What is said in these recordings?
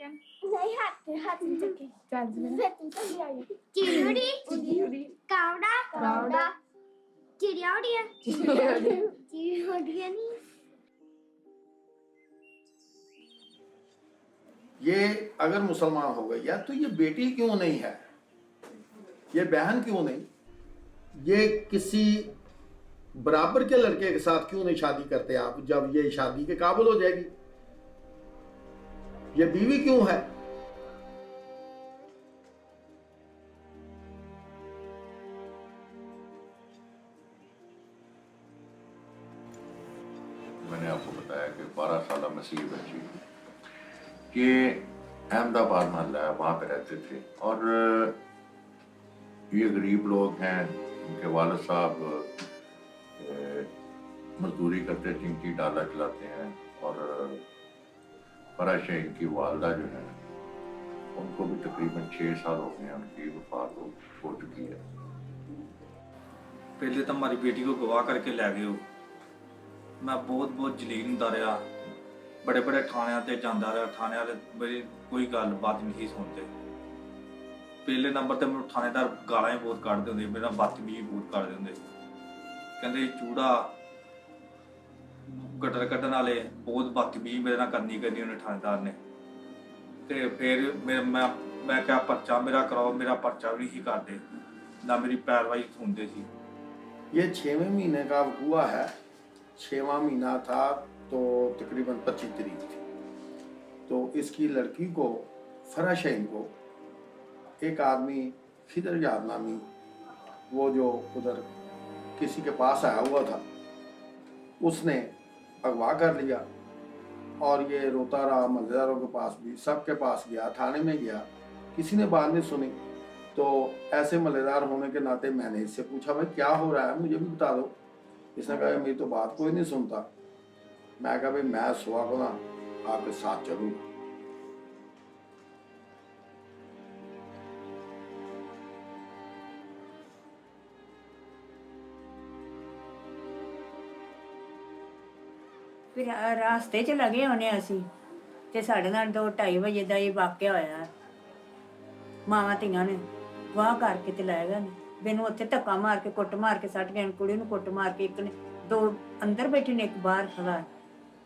Button नहीं हाथ में चक्के चल चिड़ियोड़ी कावड़ा चिड़िया उड़ी है चिड़िया उड़ी है नहीं। ये अगर मुसलमान हो गई या तो ये बेटी क्यों नहीं है, ये बहन क्यों नहीं, ये किसी बराबर के लड़के के साथ क्यों नहीं शादी करते आप जब ये शादी के काबिल हो जाएगी, ये बीवी क्यों है। मैंने आपको बताया कि 12 साल मसीह बच्ची ये अहमदाबाद मोहल्ला है, वहाँ पे रहते थे और ये गरीब लोग हैं। उनके वालिद साहब मजदूरी करते, चिंकी डाला चलाते हैं और फराश इनकी वालदा जो है उनको भी तकरीबन 6 साल हो गए हैं, उनकी वफात हो चुकी है। पहले तो हमारी बेटी को गवाह करके ले गए हो, मैं बहुत जलील होंदा रहा, बड़े बड़े थाने ते जांदा रहा, थाने वाले मेरी कोई गलबात नहीं सुनते। पहले नंबर ते मैं थानेदार गालां ही बहुत कढ़दे होंदे, मेरे नाल बदतमीजी बहुत करदे होंदे, कहंदे चूड़ा गटर कड्ढण वाले बहुत बदतमीजी मेरे नाल करनी उन्हें थानेदार ने। ते फिर मैं क्या पर्चा मेरा कराओ, मेरा पर्चा भी नहीं करते, ना मेरी पैरवाई सुनते सी। ये 6वें महीने का हुआ है, 6वां महीना था तो तकरीबन 25 तारीख थी, तो इसकी लड़की को फराशैन को एक आदमी खिदर याद नामी वो जो उधर किसी के पास आया हुआ था उसने अगवा कर लिया और ये रोता रहा, मजेदारों के पास भी सबके पास गया, थाने में गया, किसी ने बात नहीं सुनी। तो ऐसे मलेदार होने के नाते मैंने इससे पूछा भाई क्या हो रहा है, मुझे भी बता दो। इसने कहा मेरी तो बात कोई नहीं सुनता। मैं कहा भाई मैं सुबह को ना आपके साथ चलूंगा। फिर रास्ते च लगे होने असी ते साढ़े नाल 2-2:30 बजे का ये वाकया होया। मावां धीआं ने वाह करके ते लै गए, मैनू उत्थे धक्का मार के कुट मार के सट गए, कुड़ी नूं कुट मार के, एक ने 2 अंदर बैठे ने एक बाहर खड़ा,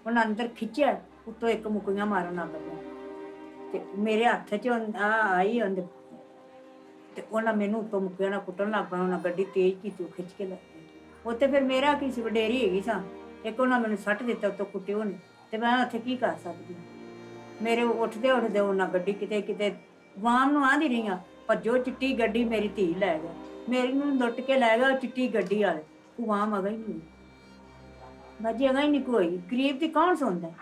उन्हें अंदर खिंचिया, उत्तों एक मुक्कियां मारन लग पिया ते मेरे हत्थ च आई अंदर ते उन्हें मैनू उत्तों मुक्कियां नाल कुट्टन लग पिया। उन्हें गड्डी तेज की खिंच के लै उत्थे। फिर मेरा की सी वडेरी हैगी सां, एक उन्हें मैनू सट दिता उत्तों कुट्टे होने ते मैं उत्थे की कर सकदी। मेरे उठदे उन्हें गड्डी किते किते वाम नूं आंदी रही भज्जो चिट्टी गड्डी मेरी धी लै गया, मेरी नूं लुट के लै गया चिट्टी गड्डी वाले, तू वाम अगा ही नहीं बाजी अगा ही नहीं कोई। गरीब की कौन सुनता है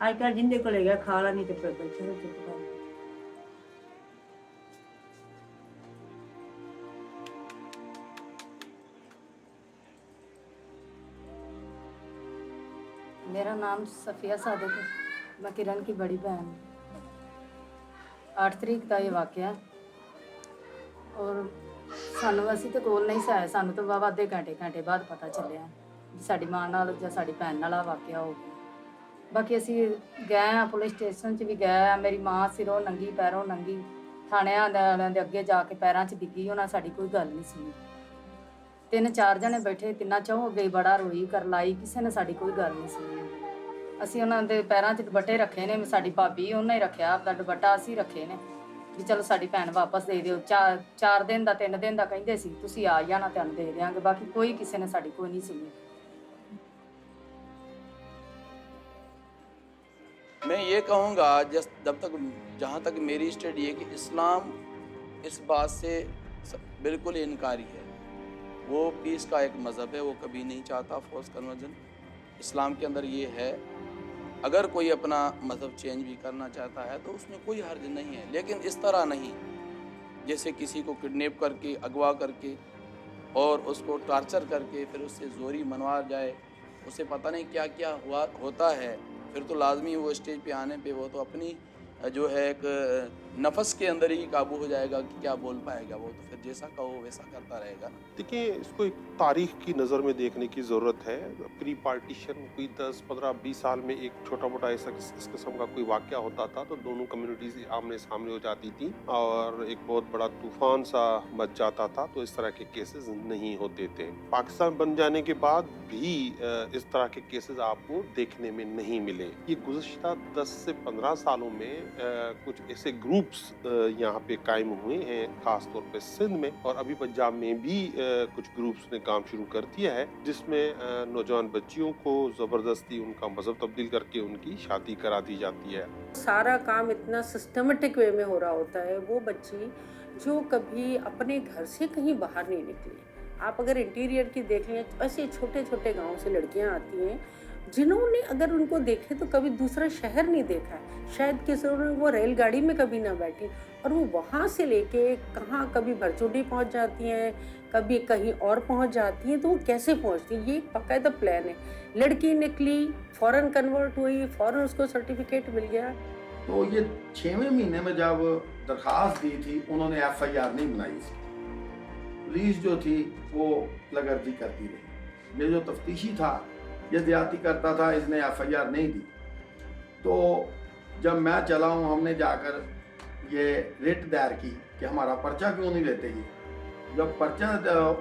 अजकल, जिंदे को गया खा ला नहीं तो बैठे चुप कर। मेरा नाम सफिया सादिक है, मैं किरण की बड़ी बहन हूँ। 8 तरीक का ये वाकया और सानू असी तो कोल नहीं से आए, सानू तो वावा आधे घंटे बाद पता चलिया साड़ी मां नाल जां साड़ी भैन नाल वाकया हो गया। बाकी असी गए हाँ पुलिस स्टेशन च भी गए, मेरी मां सिरों नंगी पैरों नंगी थाने वालियां दे अगे जाके पैरां च डिग्गी, उन्हें साड़ी कोई गल नहीं सुनी। 3-4 जने बैठे, तिन्ना चों अगे बड़ा रोई कर लाई, किसी ने साड़ी कोई गल नहीं सुनी। असी उन्होंने पैरां च दुपट्टे रखे ने, साड़ी भाभी उन्हें रखा आपका दुपट्टा, असी रखे ने भी चलो साड़ी भैन वापस दे दिओ। 4 दिन का 3 दिन का कहिंदे सी, तुसीं आ जाना तुहानूं दे देंगे। बाकी कोई किसी ने साड़ी कोई नहीं सुनी। मैं ये कहूँगा जब तक जहाँ तक मेरी स्टडी है कि इस्लाम इस बात से बिल्कुल इनकारी है, वो पीस का एक मज़हब है, वो कभी नहीं चाहता फोर्स कन्वर्जन। इस्लाम के अंदर ये है, अगर कोई अपना मज़हब चेंज भी करना चाहता है तो उसमें कोई हर्ज नहीं है, लेकिन इस तरह नहीं जैसे किसी को किडनैप करके अगवा करके और उसको टॉर्चर करके फिर उससे जोरी मनवा जाए, उससे पता नहीं क्या क्या होता है। फिर तो लाजमी वो स्टेज पे आने पे वो तो अपनी जो है एक नफस के अंदर ही काबू हो जाएगा कि क्या बोल पाएगा, वो तो फिर जैसा कहो वैसा करता रहेगा ना। देखिए, इसको एक तारीख की नज़र में देखने की ज़रूरत है। प्री पार्टीशन कोई 10, 15, 20 साल में एक छोटा मोटा ऐसा इस किस्म का कोई वाक़या होता था तो दोनों कम्युनिटीज़ आमने सामने हो जाती थी और एक बहुत बड़ा तूफान सा मच जाता था, तो इस तरह के केसेस नहीं होते थे। पाकिस्तान बन जाने के बाद भी इस तरह के केसेस आपको देखने में नहीं मिले। ये गुज़श्ता 10 से 15 सालों में कुछ ऐसे ग्रुप्स यहाँ पे कायम हुए हैं, खास तौर पे सिंध में, और अभी पंजाब में भी कुछ ग्रुप्स ने काम शुरू कर दिया है, जिसमें नौजवान बच्चियों को ज़बरदस्ती उनका मज़हब तब्दील करके उनकी शादी करा दी जाती है। सारा काम इतना सिस्टमेटिक वे में हो रहा होता है। वो बच्ची जो कभी अपने घर से कहीं बाहर नहीं निकली, आप अगर इंटीरियर की देख लें, ऐसे छोटे छोटे गांव से लड़कियां आती हैं जिन्होंने अगर उनको देखे तो कभी दूसरा शहर नहीं देखा है, शायद किसी ने वो रेलगाड़ी में कभी ना बैठी, और वो वहाँ से लेके कहाँ कभी भरचोटी पहुँच जाती हैं, कभी कहीं और पहुँच जाती हैं। तो वो कैसे पहुँचती हैं, ये एक बाकायदा प्लान है। लड़की निकली, फ़ौरन कन्वर्ट हुई, फ़ौरन उसको सर्टिफिकेट मिल गया। तो ये 6वें महीने में जब दरख्वास्त दी थी, उन्होंने FIR नहीं बनाई इसकी। पुलिस जो थी वो लगर्जी करती रही। ये जो तफ्तीशी था ये ज्यादती करता था, इसने FIR नहीं दी। तो जब मैं चला हूँ, हमने जाकर ये रिट दायर की कि हमारा पर्चा क्यों नहीं लेते। ये जब पर्चा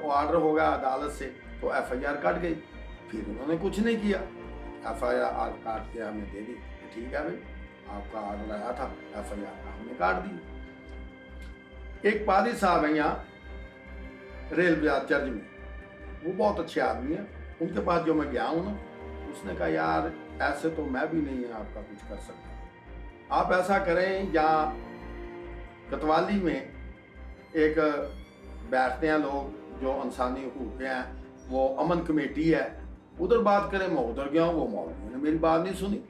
ऑर्डर होगा अदालत से तो FIR कट गई। फिर उन्होंने कुछ नहीं किया, FIR काट के हमें दे दी। ठीक है भाई, आपका ऑर्डर आया था, FIR हमने काट दी। एक पादी साहब है यहाँ रेल बाजार चर्च में, वो बहुत अच्छे आदमी है। उनके पास जो मैं गया हूँ ना, उसने कहा यार ऐसे तो मैं भी नहीं है आपका कुछ कर सकता, आप ऐसा करें, यहाँ कतवाली में एक बैठते हैं लोग जो इंसानी हुकूक के हैं, वो अमन कमेटी है, उधर बात करें। मैं उधर गया हूँ, वो मौलवी ने मेरी बात नहीं सुनी।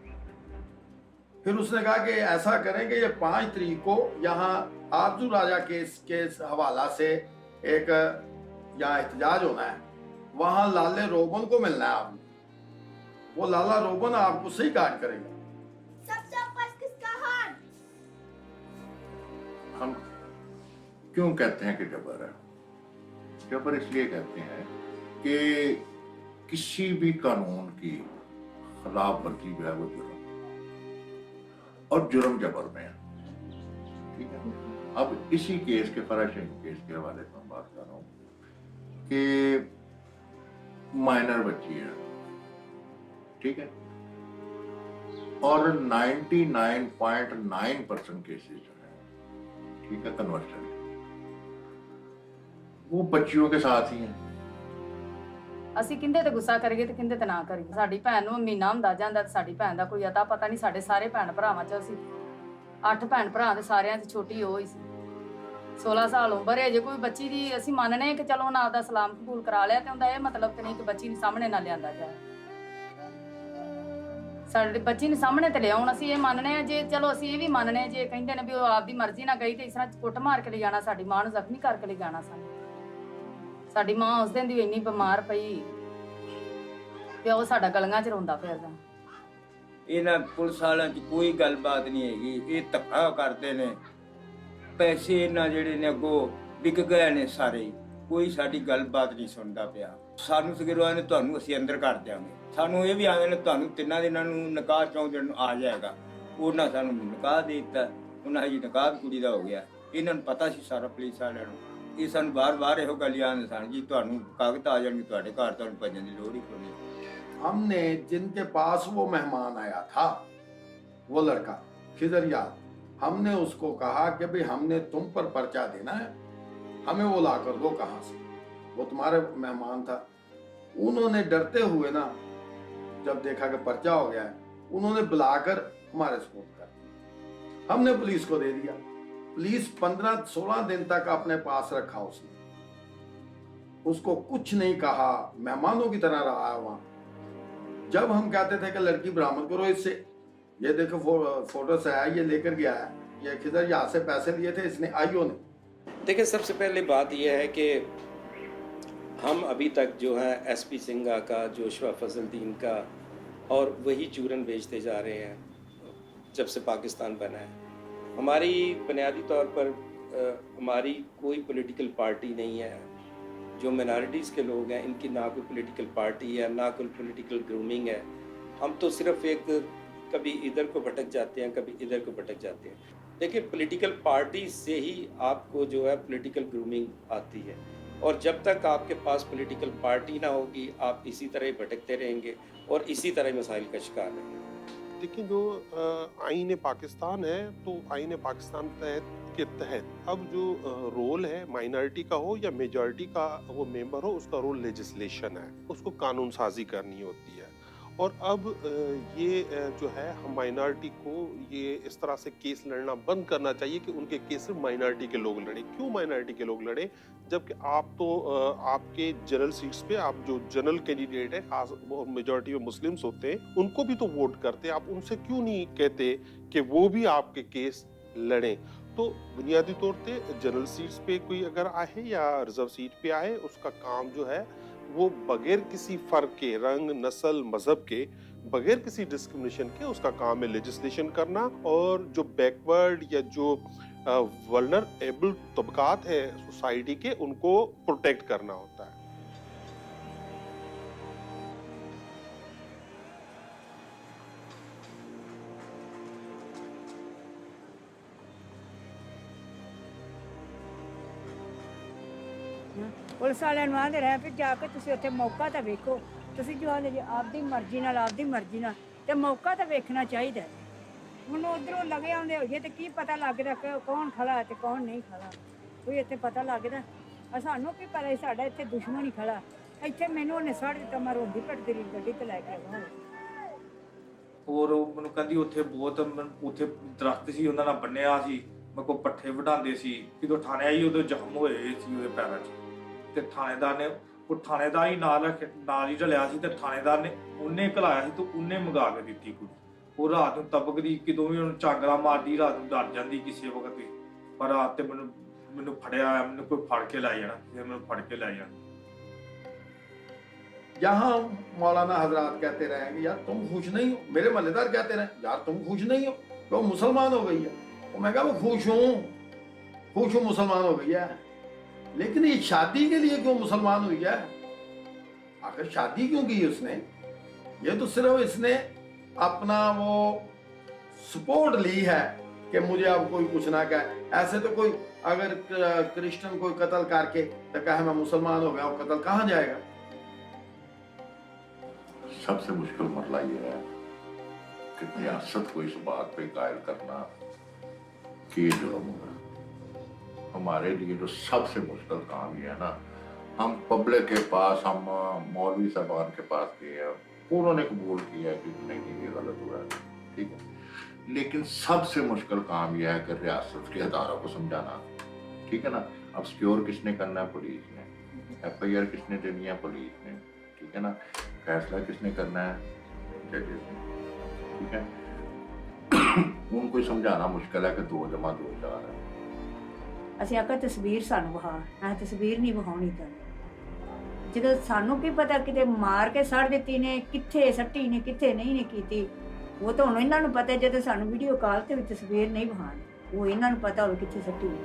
फिर उसने कहा कि ऐसा करें कि ये 5 तारीख को यहाँ आरजू राजा केस के हवाला से एक यहाँ एहतजाज होना है, वहाँ लाले रोबन को मिलना है आपने। वो लाला रोबन आपको सही गाइड करेगा। सबसे ऊपर किसका हाथ? हम क्यों कहते हैं कि जबर है? जबर इसलिए कहते हैं कि किसी भी कानून की खिलाफ वर्जी जो है वो जुर्म, और जुर्म जबर में है। ठीक है, अब इसी केस के फराशेन केस के हवाले से मैं बात कर रहा हूँ कि माइनर बच्ची है, ठीक है, और 99.9% केसेस जो है, ठीक है, कन्वर्शन वो बच्चियों के साथ ही हैं। ਅਸੀਂ ਕਿੰਦੇ ਤੇ ਗੁੱਸਾ ਕਰੀਏ ਤੇ ਕਿੰਦੇ ਤੇ ਨਾ ਕਰੀਏ। ਸਾਡੀ ਭੈਣ ਨੂੰ ਮਹੀਨਾ ਹੁੰਦਾ ਜਾਂਦਾ ਤੇ ਸਾਡੀ ਭੈਣ ਦਾ ਕੋਈ ਅਤਾ ਪਤਾ ਨਹੀਂ। ਸਾਡੇ ਸਾਰੇ ਭੈਣ ਭਰਾਵਾਂ ਚ ਅਸੀਂ 8 ਭੈਣ ਭਰਾ ਦੇ ਸਾਰਿਆਂ ਦੀ ਛੋਟੀ ਉਹ ਹੀ ਸੀ। 16 ਸਾਲ ਉਮਰ ਹੈ। ਜੇ ਕੋਈ ਬੱਚੀ ਦੀ ਅਸੀਂ ਮੰਨਨੇ ਕਿ ਚਲੋ ਉਹਨਾਂ ਆਪਦਾ ਸਲਾਮ ਕਬੂਲ ਕਰਾ ਲਿਆ ਤੇ ਉਹਦਾ ਇਹ ਮਤਲਬ ਤੇ ਨਹੀਂ ਕਿ ਬੱਚੀ ਨੂੰ ਸਾਹਮਣੇ ਨਾ ਲਿਆਂਦਾ ਜਾਏ। ਸਾਡੇ ਬੱਚੀ ਨੂੰ ਸਾਹਮਣੇ ਤੇ ਲਿਆਉਣ ਅਸੀਂ ਇਹ ਮੰਨਨੇ ਆ। ਜੇ ਚਲੋ ਅਸੀਂ ਇਹ ਵੀ ਮੰਨਨੇ ਜੇ ਕਹਿੰਦੇ ਨੇ ਵੀ ਉਹ ਆਪਦੀ ਮਰਜ਼ੀ ਨਾਲ ਗਈ ਤੇ ਇਸ ਤਰ੍ਹਾਂ ਕੁੱਟ ਮਾਰ ਕੇ ਲੈ ਜਾਣਾ, ਸਾਡੀ ਮਾਂ ਨੂੰ ਜ਼ਖਮੀ ਕਰਕੇ ਲੈ ਜਾਣਾ ਸਾਨੂੰ। ਸਾਡੀ ਮਾਂ ਉਸ ਦਿਨ ਦੀ ਇੰਨੀ ਬਿਮਾਰ ਪਈ ਤੇ ਉਹ ਸਾਡਾ ਗਲੀਆਂ 'ਚ ਰੋਂਦਾ ਫਿਰਦਾ। ਇਹਨਾਂ ਪੁਲਿਸ ਵਾਲਿਆਂ 'ਚ ਕੋਈ ਗੱਲਬਾਤ ਨਹੀਂ ਹੈਗੀ। ਇਹ ਧੱਕਾ ਕਰਦੇ ਨੇ, ਪੈਸੇ ਇਹਨਾਂ ਜਿਹੜੇ ਨੇ ਅੱਗੋਂ ਵਿਕ ਗਏ ਨੇ ਸਾਰੇ। ਕੋਈ ਸਾਡੀ ਗੱਲਬਾਤ ਨਹੀਂ ਸੁਣਦਾ ਪਿਆ। ਸਾਨੂੰ ਸਗਰਵਾਂ ਨੇ ਤੁਹਾਨੂੰ ਅਸੀਂ ਅੰਦਰ ਕਰ ਦਿਆਂਗੇ। ਸਾਨੂੰ ਇਹ ਵੀ ਆਂਦੇ ਨੇ ਤੁਹਾਨੂੰ 3 ਦਿਨਾਂ ਨੂੰ ਨਿਕਾਹ 4 ਦਿਨ ਨੂੰ ਆ ਜਾਏਗਾ। ਉਹਨਾਂ ਸਾਨੂੰ ਨਿਕਾਹ ਦੇ ਦਿੱਤਾ। ਉਹਨਾਂ ਜੀ ਨਿਕਾਹ ਕੁੜੀ ਦਾ ਹੋ ਗਿਆ। ਇਹਨਾਂ ਨੂੰ ਪਤਾ ਸੀ ਸਾਰਾ ਪੁਲਿਸ ਵਾਲਿਆਂ ਨੂੰ। ਇਹ ਸਾਨੂੰ ਬਾਰ-ਬਾਰ ਇਹੋ ਗੱਲ ਆਂਦੇ ਸਨ ਜੀ ਤੁਹਾਨੂੰ ਕਾਗਜ਼ ਆ ਜਾਣਗੇ ਤੁਹਾਡੇ ਘਰ, ਤੁਹਾਨੂੰ ਭੱਜਣ ਦੀ ਲੋੜ ਹੀ ਕੋਈ ਨਹੀਂ। हमने जिनके पास वो मेहमान आया था, वो लड़का खिजर याद, हमने उसको कहा कि भाई हमने तुम पर पर्चा देना है, हमें वो ला कर दो कहाँ से, वो तुम्हारे मेहमान था। उन्होंने डरते हुए ना जब देखा कि पर्चा हो गया है, उन्होंने बुलाकर हमारे सपोर्ट कर दिया। हमने पुलिस को दे दिया। पुलिस 15-16 दिन तक अपने पास रखा उसने, उसको कुछ नहीं कहा, मेहमानों की तरह रहा है वहाँ। जब हम कहते थे कि लड़की बरामद करो इससे, ये देखो फोटो से आया, ये लेकर गया है, ये किधर यहाँ से पैसे लिए थे इसने, आईओ ने। देखिए, सबसे पहले बात यह है कि हम अभी तक जो है SP सिंघा का, जोशुआ फजलुद्दीन का, और वही चूरन बेचते जा रहे हैं जब से पाकिस्तान बना है। हमारी बुनियादी तौर पर हमारी कोई पॉलिटिकल पार्टी नहीं है। जो मिनॉरिटीज़ के लोग हैं इनकी ना कोई पॉलिटिकल पार्टी है, ना कोई पॉलिटिकल ग्रूमिंग है। हम तो सिर्फ एक कभी इधर को भटक जाते हैं, कभी इधर को भटक जाते हैं। देखिए, पॉलिटिकल पार्टी से ही आपको जो है पॉलिटिकल ग्रूमिंग आती है, और जब तक आपके पास पॉलिटिकल पार्टी ना होगी आप इसी तरह ही भटकते रहेंगे और इसी तरह मसाइल का शिकार रहेंगे। लेकिन जो आईन पाकिस्तान है, तो आईन पाकिस्तान के तहत अब जो रोल है माइनॉरिटी का हो या मेजॉरिटी का वो मेंबर हो, उसका रोल लेजिस्लेशन है, उसको कानून साजी करनी होती है। और अब ये जो है हम माइनॉरिटी को ये इस तरह से केस लड़ना बंद करना चाहिए कि उनके केस सिर्फ माइनॉरिटी के लोग लड़े। क्यों माइनॉरिटी के लोग लड़े, जबकि आप तो आपके जनरल सीट्स पे आप जो जनरल कैंडिडेट है, खास मेजॉरिटी में मुस्लिम्स होते हैं, उनको भी तो वोट करते हैं। आप उनसे क्यों नहीं कहते कि वो भी आपके केस लड़ें? तो बुनियादी तौर पे जनरल सीट्स पे कोई अगर आए या रिजर्व सीट पे आए, उसका काम जो है वो बगैर किसी फर्क के, रंग, नस्ल, मजहब के, बगैर किसी डिस्क्रिमिनेशन के उसका काम है लेजिस्लेशन करना, और जो बैकवर्ड या जो वल्नरेबल तबकात है सोसाइटी के, उनको प्रोटेक्ट करना होता है। ਪੁਲਿਸ ਵਾਲਿਆਂ ਨੂੰ ਆਂਦੇ ਰਹੇ ਵੀ ਜਾ ਕੇ ਤੁਸੀਂ ਉੱਥੇ ਮੌਕਾ ਤਾਂ ਵੇਖੋ। ਤੁਸੀਂ ਜੋ ਆਂਦੇ ਜੀ ਆਪਦੀ ਮਰਜ਼ੀ ਨਾਲ ਤੇ ਮੌਕਾ ਤਾਂ ਵੇਖਣਾ ਚਾਹੀਦਾ। ਹੁਣ ਉਧਰੋਂ ਲਗੇ ਆਉਂਦੇ ਹੋਈਏ ਤੇ ਕੀ ਪਤਾ ਲੱਗਦਾ ਕਿ ਕੌਣ ਖੜਾ ਹੈ ਤੇ ਕੌਣ ਨਹੀਂ ਖੜਾ। ਕੋਈ ਇੱਥੇ ਪਤਾ ਲੱਗਦਾ? ਸਾਨੂੰ ਕੀ ਪਤਾ, ਸਾਡਾ ਇੱਥੇ ਦੁਸ਼ਮਣ ਹੀ ਖੜਾ। ਇੱਥੇ ਮੈਨੂੰ ਉਹਨੇ ਸੜ ਦਿੱਤਾ, ਮੈਂ ਰੋਂਦੀ ਭਟਦੀ ਰਹੀ, ਗੱਡੀ ਤੇ ਲੈ ਕੇ ਆਇਆ। ਹੋਰ ਉਹ ਮੈਨੂੰ ਕਹਿੰਦੀ ਉੱਥੇ ਬਹੁਤ ਉੱਥੇ ਦਰਖਤ ਸੀ, ਉਹਨਾਂ ਨਾਲ ਬੰਨਿਆ ਸੀ, ਮੇਰੇ ਕੋਲ ਪੱਠੇ ਵਢਾਉਂਦੇ ਸੀ। ਜਦੋਂ ਥਾਣੇ ਆਈ ਉਦੋਂ ਜ਼ਖਮ ਹੋਏ ਸੀ ਉਹਦੇ ਪੈਰਾਂ 'ਚ, ਤੇ ਥਾਣੇਦਾਰ ਨੇ ਉਹ ਥਾਣੇਦਾਰ ਹੀ ਨਾਲ ਹੀ ਰਲਿਆ ਸੀ, ਤੇ ਥਾਣੇਦਾਰ ਨੇ ਉਹਨੇ ਘਲਾਇਆ ਸੀ ਤੇ ਉਹਨੇ ਮੰਗਾ ਕੇ ਦਿੱਤੀ ਕੁੜੀ। ਉਹ ਰਾਤ ਨੂੰ ਤਬਕਦੀ, ਕਿਦੋਂ ਵੀ ਉਹਨੂੰ ਚਾਂਗਰਾ ਮਾਰਦੀ, ਰਾਤ ਨੂੰ ਡਰ ਜਾਂਦੀ ਕਿਸੇ ਵਕਤ ਵੀ। ਪਰ ਰਾਤ ਤੇ ਮੈਨੂੰ ਫੜਿਆ, ਮੈਨੂੰ ਕੋਈ ਫੜ ਕੇ ਲੈ ਜਾਣਾ, ਫਿਰ ਮੈਨੂੰ ਫੜ ਕੇ ਲੈ ਜਾਣਾ। यहाँ मौलाना हजरात कहते रहे कि यार तुम खुश नहीं हो, मेरे मल्लेदार कहते रहे यार तुम खुश नहीं हो, वो मुसलमान हो गई है। तो मैं कहा वो खुश हूँ मुसलमान हो गई है, लेकिन ये शादी के लिए क्यों मुसलमान हुई है? आखिर शादी क्यों की उसने? ये तो सिर्फ इसने अपना वो सपोर्ट ली है कि मुझे अब कोई कुछ ना कहे। ऐसे तो कोई अगर क्रिश्चियन कोई कत्ल करके तो कहे मैं मुसलमान हो गया, वो कत्ल कहाँ जाएगा? सबसे मुश्किल मसला ये है कि रियासत को इस बात पे कायल करना कि ये जुर्म होगा। हमारे लिए जो सबसे मुश्किल काम ये है ना, हम पब्लिक के पास, हम मौलवी साहबान के पास गए, उन्होंने कबूल किया कि नहीं ये गलत हुआ है, ठीक है। लेकिन सबसे मुश्किल काम यह है कि रियासत के अदारों को समझाना, ठीक है ना। अब सिक्योर किसने करना है? पुलिस ने। FIR किसने देनी है? पुलिस ने, ठीक है ना। फैसला किसने करना है? जजेस ने, ठीक है। उनको समझाना मुश्किल है कि 2 + 2 4 है। ਅਸੀਂ ਆਖਿਆ ਤਸਵੀਰ ਸਾਨੂੰ ਵਿਖਾ, ਮੈਂ ਤਸਵੀਰ ਨਹੀਂ ਵਿਖਾਉਣੀ ਤੈਨੂੰ। ਜਦੋਂ ਸਾਨੂੰ ਕੀ ਪਤਾ ਕਿਤੇ ਮਾਰ ਕੇ ਸੜ ਦਿੱਤੀ ਨੇ, ਕਿੱਥੇ ਸੱਟੀ ਨੇ, ਕਿੱਥੇ ਨਹੀਂ ਨੇ ਕੀਤੀ, ਉਹ ਤਾਂ ਹੁਣ ਇਹਨਾਂ ਨੂੰ ਪਤਾ। ਜਦੋਂ ਸਾਨੂੰ ਵੀਡੀਓ ਕਾਲ ਤੇ ਵੀ ਤਸਵੀਰ ਨਹੀਂ ਵਿਖਾਣੀ, ਉਹ ਇਹਨਾਂ ਨੂੰ ਪਤਾ ਹੋਵੇ ਕਿੱਥੇ ਸੱਟੀ ਨੇ।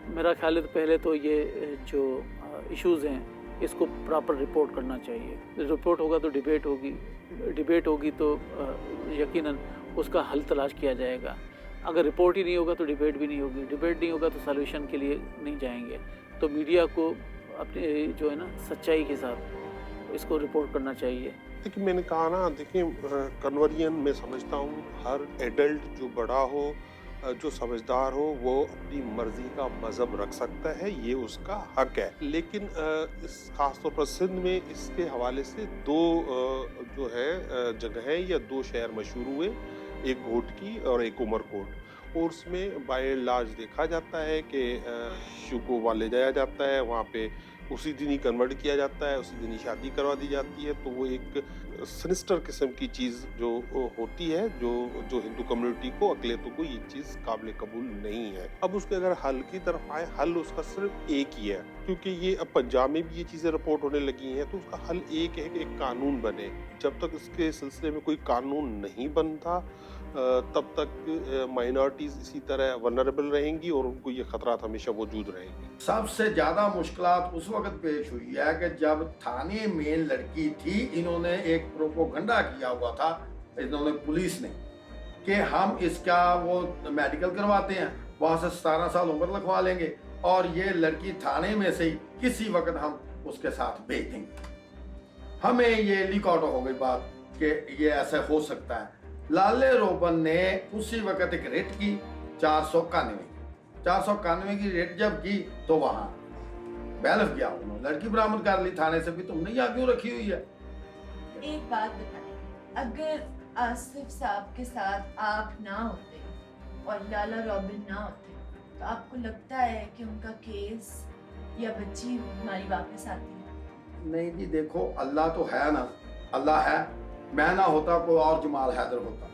मेरा ख्याल है तो पहले तो ये जो इश्यूज़ हैं इसको प्रॉपर रिपोर्ट करना चाहिए। रिपोर्ट होगा तो डिबेट होगी तो यकीनन उसका हल तलाश किया जाएगा। अगर रिपोर्ट ही नहीं होगा तो डिबेट भी नहीं होगी, डिबेट नहीं होगा तो सॉल्यूशन के लिए नहीं जाएंगे। तो मीडिया को अपने जो है ना सच्चाई के साथ इसको रिपोर्ट करना चाहिए। देखिए मैंने कहा ना, देखिए कन्वर्जन मैं समझता हूँ हर एडल्ट जो बड़ा हो, जो समझदार हो, वो अपनी मर्जी का मज़हब रख सकता है, ये उसका हक है। लेकिन इस खासतौर पर सिंध में इसके हवाले से 2 जो है जगहें या 2 शहर मशहूर हुए, एक घोट की और एक उमरकोट। और उसमें बाय लार्ज देखा जाता है कि शिशु को वहाँ ले जाया जाता है, वहाँ पे उसी दिन ही कन्वर्ट किया जाता है, उसी दिन ही शादी करवा दी जाती है। तो वो एक सिनिस्टर किस्म की चीज़ जो होती है, जो हिंदू कम्युनिटी को, अकलियतों को ये चीज़ काबिल कबूल नहीं है। अब उसके अगर हल की तरफ आए, हल उसका सिर्फ एक ही है, क्योंकि ये अब पंजाब में भी ये चीज़ें रिपोर्ट होने लगी हैं। तो उसका हल एक है कि एक कानून बने। जब तक इसके सिलसिले में कोई कानून नहीं बनता तब तक माइनॉरिटीज इसी तरह वनरेबल रहेंगी और उनको ये खतरात हमेशा मौजूद रहेंगे। सबसे ज्यादा मुश्किलात उस वक्त पेश हुई है कि जब थाने में लड़की थी, इन्होंने एक प्रोपोगंडा किया हुआ था, इन्होंने पुलिस ने, कि हम इसका वो मेडिकल करवाते हैं, वहां से 17 साल उम्र लिखवा लेंगे और ये लड़की थाने में से ही किसी वक्त हम उसके साथ भेज देंगे। हमें ये लीक आउट हो गई बात कि ये ऐसा हो सकता है। लाले रोबन ने उसी वक्त एक रेट की 491 की रेट जब की तो वहां बैलफ गया, उन्होंने लड़की बरामद कर ली थाने से भी, तुमने यहाँ क्यों रखी हुई है। एक बात बताएं, अगर आसिफ साहब के साथ आप ना होते और लाला रॉबिन ना होते तो आपको लगता है कि उनका केस या बच्ची हमारी वापस आती है? नहीं जी, देखो अल्लाह तो है ना, अल्लाह है, मैं ना होता कोई और जमाल हैदर होता।